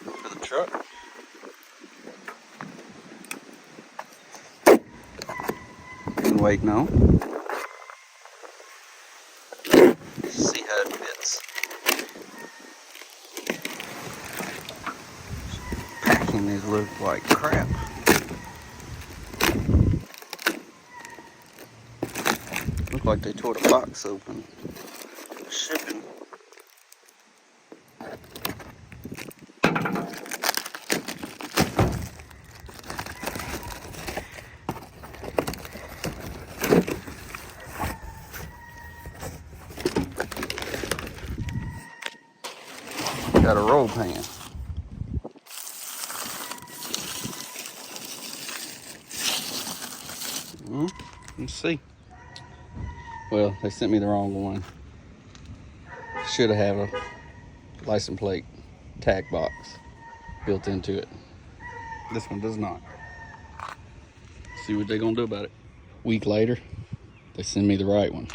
For the truck. Been waiting on. See how it fits. Packing these look like crap. Look like they tore the box open. Shipping. Got a roll pan. Let's see. Well, they sent me the wrong one. Should have had a license plate tag box built into it. This one does not. See what they're gonna do about it. Week later, they send me the right one.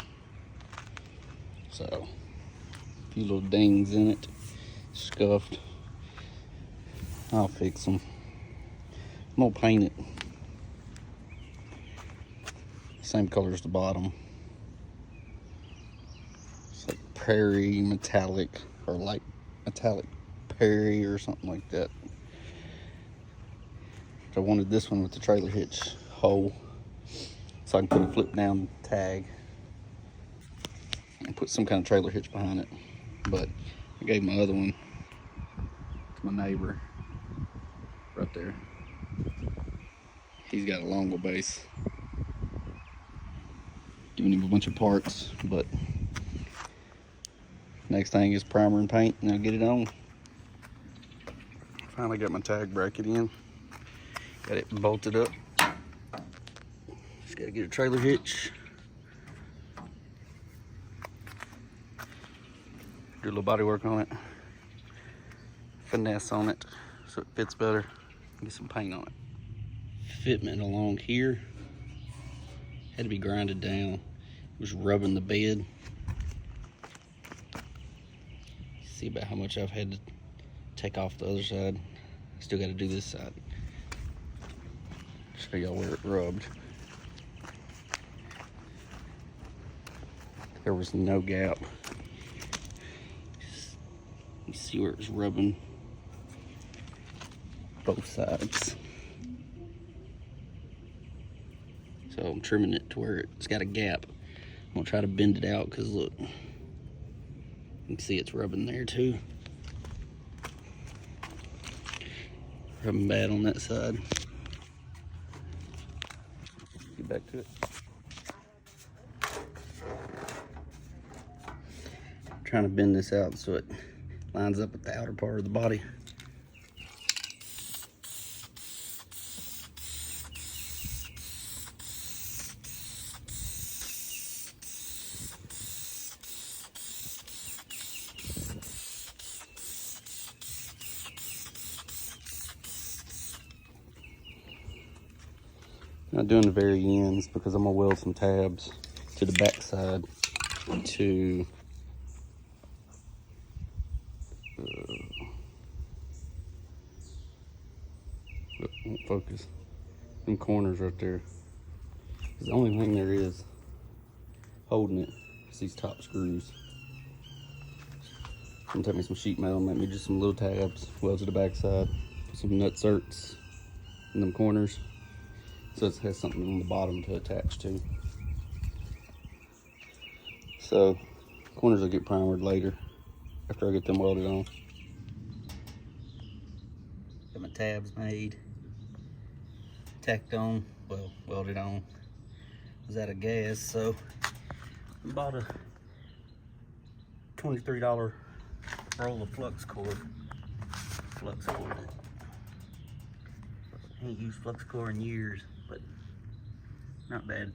So, a few little dings in it, scuffed. I'll fix them. I'm gonna paint it. Same color as the bottom. It's like prairie metallic, or light metallic prairie or something like that. I wanted this one with the trailer hitch hole, so I can put a flip down tag and put some kind of trailer hitch behind it. But I gave my other one to my neighbor right there. He's got a long wheelbase. Giving him a bunch of parts, but next thing is primer and paint, and I'll get it on. Finally got my tag bracket in. Got it bolted up. Just gotta get a trailer hitch. Do a little body work on it. Finesse on it so it fits better. Get some paint on it. Fitment along here had to be grinded down. It was rubbing the bed. See about how much I've had to take off the other side. Still got to do this side. Show y'all where it rubbed. There was no gap. You see where it was rubbing both sides. So I'm trimming it to where it's got a gap. I'm gonna try to bend it out because look, you can see it's rubbing there too. Rubbing bad on that side. Get back to it. I'm trying to bend this out so it lines up with the outer part of the body. Not doing the very ends because I'm gonna weld some tabs to the back side to won't focus. Them corners right there. The only thing there is holding it is these top screws. I'm gonna take me some sheet metal, make me just some little tabs, weld to the back side, put some nut certs in them corners so it has something on the bottom to attach to. So corners will get primered later after I get them welded on. Got my tabs made, tacked on, well, welded on. Was out of gas, so I bought a $23 roll of flux cord. I ain't used flux cord in years, but not bad.